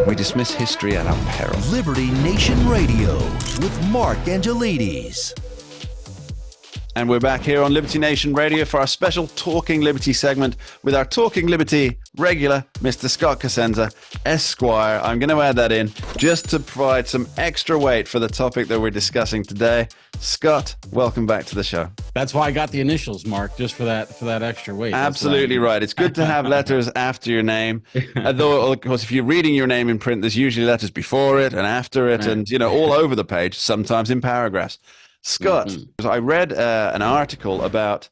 We dismiss history at our peril. Liberty Nation Radio with Mark Angelides. And we're back here on Liberty Nation Radio for our special Talking Liberty segment with our Talking Liberty regular, Mr. Scott Cosenza, Esquire. I'm going to add that in just to provide some extra weight for the topic that we're discussing today. Scott, welcome back to the show. That's why I got the initials, Mark, just for that extra weight. Absolutely right. It's good to have letters after your name. Although, of course, if you're reading your name in print, there's usually letters before it and after it, and all over the page, sometimes in paragraphs. Scott, I read an article about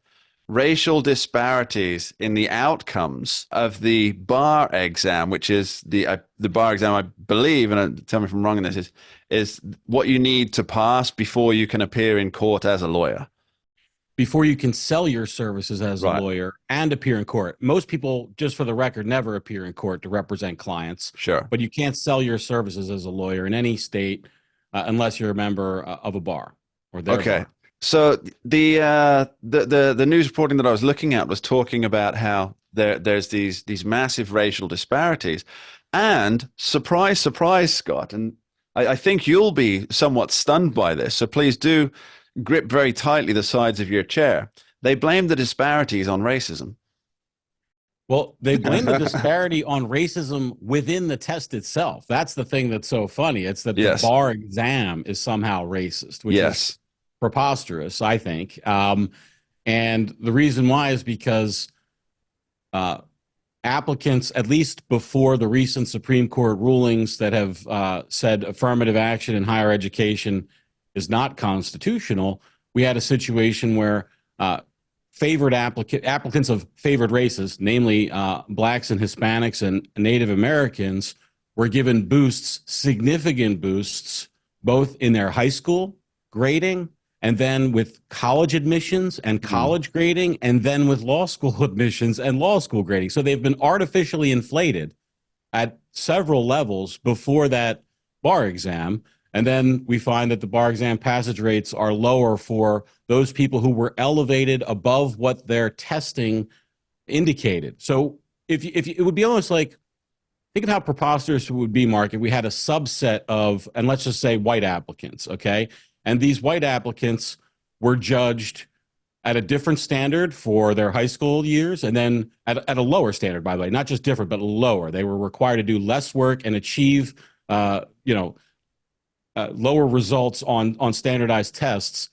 racial disparities in the outcomes of the bar exam, which is the bar exam, I believe, and tell me if I'm wrong in this, is what you need to pass before you can appear in court as a lawyer. Before you can sell your services as a lawyer and appear in court. Most people, just for the record, never appear in court to represent clients. Sure. But you can't sell your services as a lawyer in any state unless you're a member of a bar. Okay, so the news reporting that I was looking at was talking about how there's these massive racial disparities, and surprise, Scott, and I think you'll be somewhat stunned by this. So please do grip very tightly the sides of your chair. They blame the disparities on racism. Well, they blame the disparity on racism within the test itself. That's the thing that's so funny. It's that the bar exam is somehow racist, which is preposterous, I think. And the reason why is because applicants, at least before the recent Supreme Court rulings that have said affirmative action in higher education is not constitutional, we had a situation where applicants of favored races, namely blacks and Hispanics and Native Americans, were given boosts, significant boosts, both in their high school grading and then with college admissions and college grading, and then with law school admissions and law school grading. So they've been artificially inflated at several levels before that bar exam. And then we find that the bar exam passage rates are lower for those people who were elevated above what their testing indicated. So if it would be almost like, think of how preposterous it would be, Mark, if we had a subset of, and let's just say white applicants, okay? And these white applicants were judged at a different standard for their high school years, and then at a lower standard, by the way, not just different, but lower. They were required to do less work and achieve, lower results on standardized tests.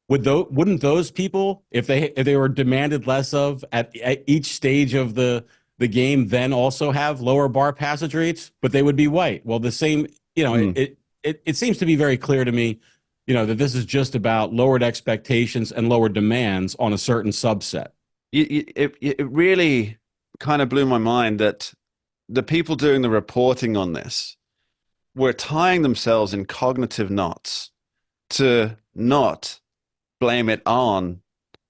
Wouldn't those people, if they were demanded less of at each stage of the game, then also have lower bar passage rates? But they would be white. Well, the same, it seems to be very clear to me, that this is just about lowered expectations and lower demands on a certain subset. It really kind of blew my mind that the people doing the reporting on this were tying themselves in cognitive knots to not blame it on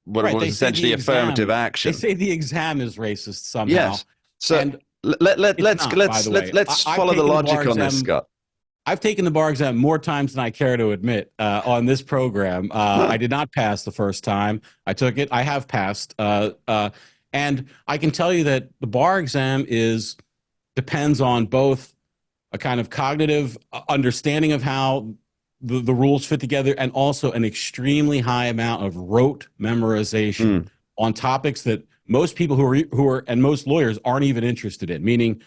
what was essentially affirmative action. They say the exam is racist somehow. Yes. So let's follow the logic on this, Scott. I've taken the bar exam more times than I care to admit on this program. I did not pass the first time I took it. I have passed. And I can tell you that the bar exam depends on both a kind of cognitive understanding of how the rules fit together, and also an extremely high amount of rote memorization on topics that most people who are and most lawyers aren't even interested in. Meaning,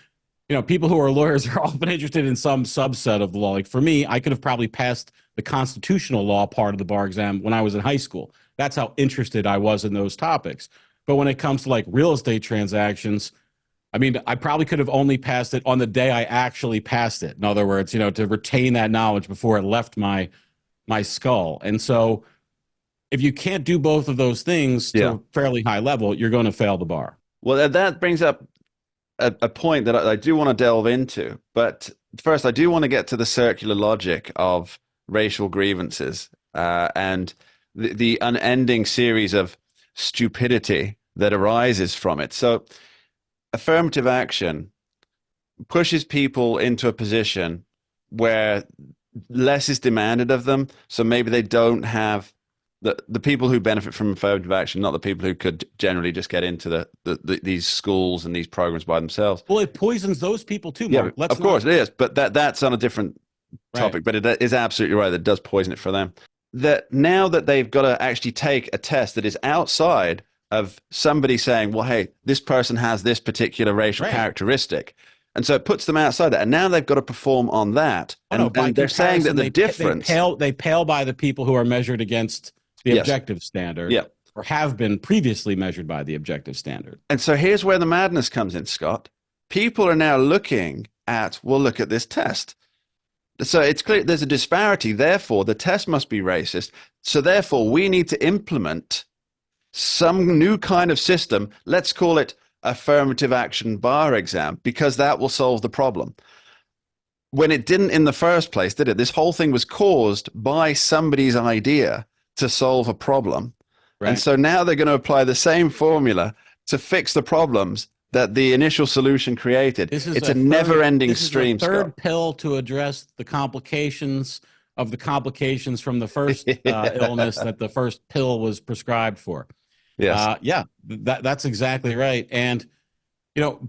people who are lawyers are often interested in some subset of the law. Like for me, I could have probably passed the constitutional law part of the bar exam when I was in high school. That's how interested I was in those topics. But when it comes to like real estate transactions, I mean, I probably could have only passed it on the day I actually passed it. In other words, to retain that knowledge before it left my skull. And so if you can't do both of those things to a fairly high level, you're going to fail the bar. Well, that brings up a point that I do want to delve into. But first, I do want to get to the circular logic of racial grievances and the unending series of stupidity that arises from it. So affirmative action pushes people into a position where less is demanded of them. So maybe they don't have the people who benefit from affirmative action, not the people who could generally just get into these schools and these programs by themselves. Well, it poisons those people too, Yeah, Mark. Let's of course not. it is, but that's on a different Right. topic. But it is absolutely right that it does poison it for them. That now that they've got to actually take a test that is outside of somebody saying, well, hey, this person has this particular racial Right. characteristic. And so it puts them outside that. And now they've got to perform on that. Oh, no, by and they're saying that comparison, the difference. they pale by the people who are measured against the Yes. objective standard, Yeah. or have been previously measured by the objective standard. And so here's where the madness comes in, Scott. People are now looking at, well, look at this test. So it's clear there's a disparity. Therefore, the test must be racist. So therefore, we need to implement some new kind of system. Let's call it affirmative action bar exam, because that will solve the problem. When it didn't in the first place, did it? This whole thing was caused by somebody's idea to solve a problem. Right. And so now they're going to apply the same formula to fix the problems that the initial solution created. It's a never-ending stream, Scott. Third Scott. pill to address the complications of the complications from the first illness that the first pill was prescribed for. Yes. Yeah, that's exactly right. And, you know,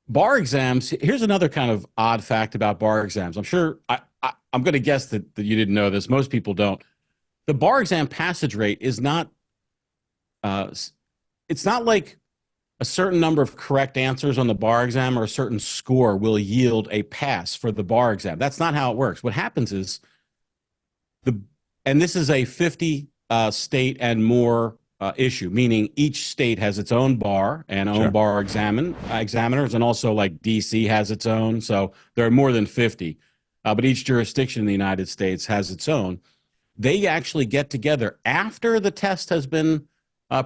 bar exams, here's another kind of odd fact about bar exams. I'm sure, I'm going to guess that you didn't know this. Most people don't. The bar exam passage rate is not, it's not like a certain number of correct answers on the bar exam or a certain score will yield a pass for the bar exam. That's not how it works. What happens is and this is a 50 state and more issue, meaning each state has its own bar and own bar examiners, and also like DC has its own. So there are more than 50, but each jurisdiction in the United States has its own. They actually get together after the test has been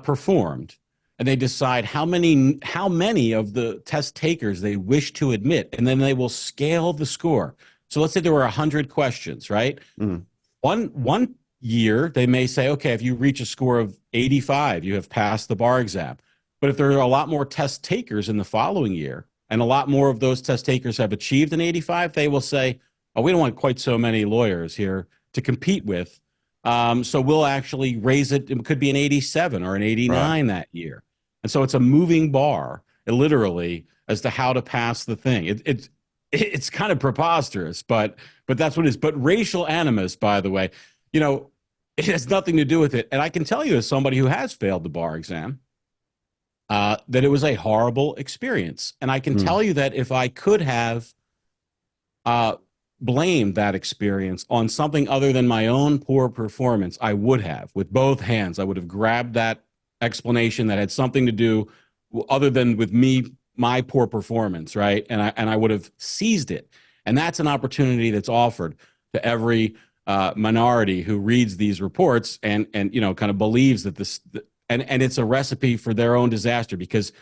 performed, and they decide how many of the test takers they wish to admit, and then they will scale the score. So let's say there were 100 questions, right? Mm. One year, they may say, okay, if you reach a score of 85, you have passed the bar exam. But if there are a lot more test takers in the following year, and a lot more of those test takers have achieved an 85, they will say, oh, we don't want quite so many lawyers here to compete with. So we'll actually raise it. It could be an 87 or an 89 that year. And so it's a moving bar, literally, as to how to pass the thing. It's kind of preposterous, but that's what it is. But racial animus, by the way, you know, it has nothing to do with it. And I can tell you, as somebody who has failed the bar exam, that it was a horrible experience. And I can tell you that if I could have blamed that experience on something other than my own poor performance, I would have, with both hands. I would have grabbed that explanation that had something to do other than with me, my poor performance, right? And I would have seized it. And that's an opportunity that's offered to every minority who reads these reports and you know, kind of believes that this and it's a recipe for their own disaster. Because,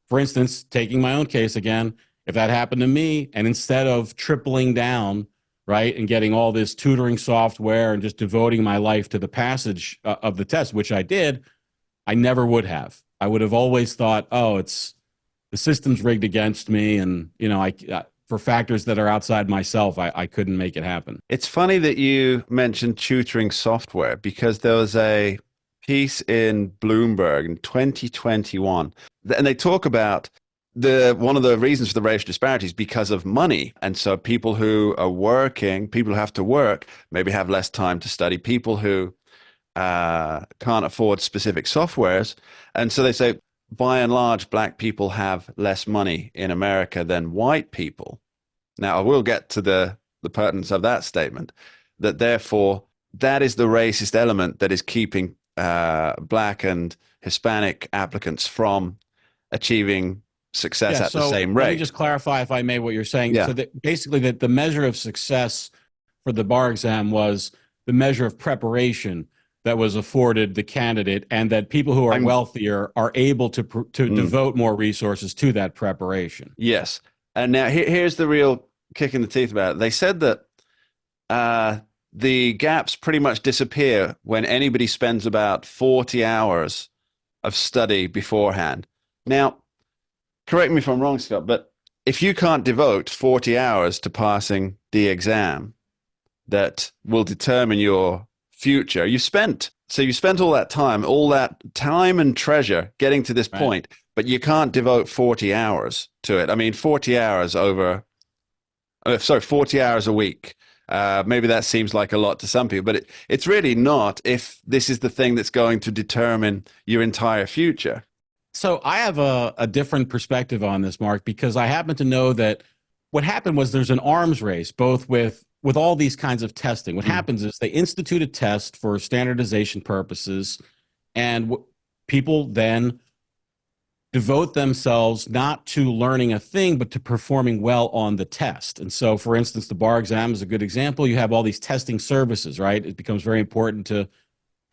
for instance, taking my own case again, if that happened to me, and instead of tripling down, right, and getting all this tutoring software and just devoting my life to the passage of the test, which I did, I never would have. I would have always thought, oh, it's the system's rigged against me, and you know, for factors that are outside myself, I couldn't make it happen. It's funny that you mentioned tutoring software, because there was a piece in Bloomberg in 2021, and they talk about one of the reasons for the racial disparities because of money. And so people who are working, people who have to work, maybe have less time to study, people who can't afford specific softwares. And so they say, by and large, black people have less money in America than white people. Now, I will get to the pertinence of that statement, that therefore that is the racist element that is keeping black and Hispanic applicants from achieving success at the same rate. Let me just clarify, if I may, what you're saying. Yeah. So that basically that the measure of success for the bar exam was the measure of preparation that was afforded the candidate, and that people who are wealthier are able to devote more resources to that preparation. Yes. And now here's the real kick in the teeth about it. They said that the gaps pretty much disappear when anybody spends about 40 hours of study beforehand. Now, correct me if I'm wrong, Scott, but if you can't devote 40 hours to passing the exam that will determine your future. You spent all that time and treasure getting to this point, but you can't devote 40 hours to it. I mean, 40 hours a week. Maybe that seems like a lot to some people, but it's really not if this is the thing that's going to determine your entire future. So I have a different perspective on this, Mark, because I happen to know that what happened was there's an arms race, both with all these kinds of testing. What happens is they institute a test for standardization purposes, and people then devote themselves not to learning a thing, but to performing well on the test. And so, for instance, the bar exam is a good example. You have all these testing services, right? It becomes very important to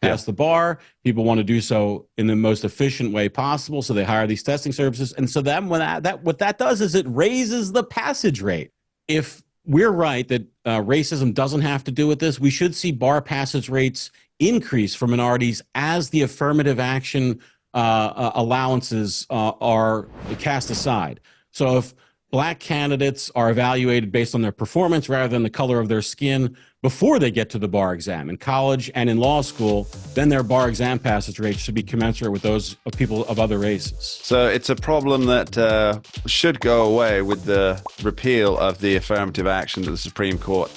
pass the bar. People want to do so in the most efficient way possible, so they hire these testing services. And so then what that does is it raises the passage rate. If we're right that racism doesn't have to do with this, we should see bar passage rates increase for minorities as the affirmative action allowances are cast aside. So if Black candidates are evaluated based on their performance rather than the color of their skin before they get to the bar exam in college and in law school, then their bar exam passage rates should be commensurate with those of people of other races. So it's a problem that should go away with the repeal of the affirmative action that the Supreme Court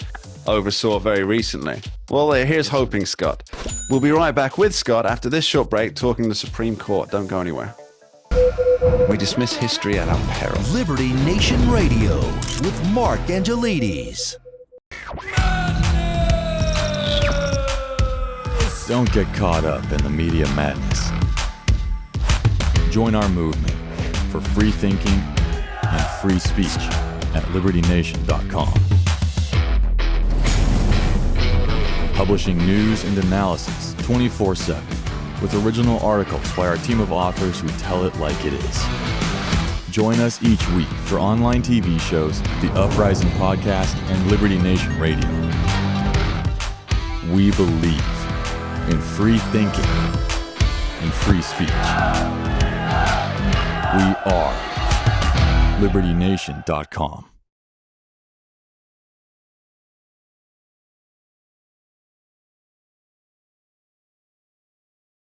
oversaw very recently. Well, here's hoping, Scott. We'll be right back with Scott after this short break talking the Supreme Court. Don't go anywhere. We dismiss history at our peril. Liberty Nation Radio with Mark Angelides. Don't get caught up in the media madness. Join our movement for free thinking and free speech at libertynation.com. Publishing news and analysis 24/7 with original articles by our team of authors who tell it like it is. Join us each week for online TV shows, The Uprising Podcast, and Liberty Nation Radio. We believe in free thinking and free speech. We are libertynation.com.